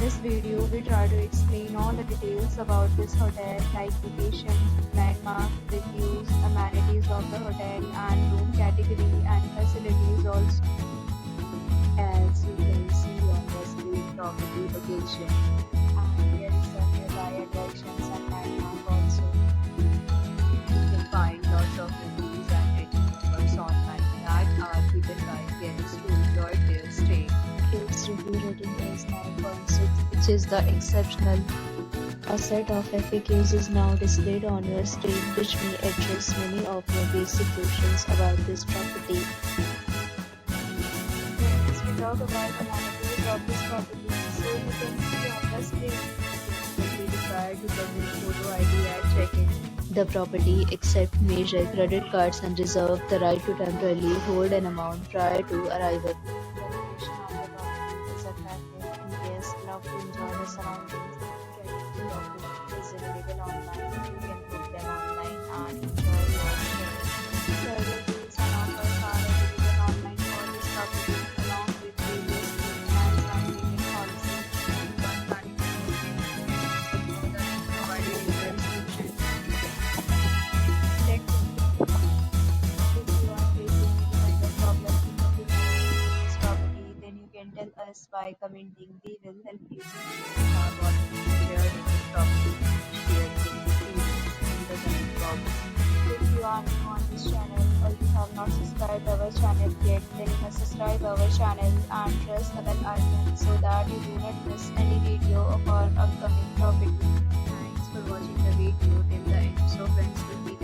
this video, we try to explain all the details about this hotel, like location, landmark, reviews, amenities of the hotel, and room category and facilities also. As you can see on the screen, property location, and there is some nearby attractions and landmark also. You can find lots of reviews and ratings online that are given by guests who enjoyed their stay. Its review rating is 9.6, which is the exceptional. A set of FAQs is now displayed on your screen, which may address many of your basic questions about this property. Next, we talk about amenities of this property. So you can see on the screen. You will be required to present photo ID at check-in. The property accepts major credit cards and reserves the right to temporarily hold an amount prior to arrival. The location of the property is attractive and guests love to enjoy the surroundings. The property is available online. You can book them online and enjoy your stay. Several deals and offers are available online for this property, along with various plans and payment policies. One planning to book the link provided in the description. Check if you are facing any kind of problem in booking this property, then you can tell us by commenting. We will help you. Our body shared in this property. Share the experience in the comment box. If you are new on this channel or you have not subscribed our channel yet, then you must subscribe our channel and press the bell icon so that you do not miss any video of our upcoming property. Thanks for watching the video till the end. So friends, will be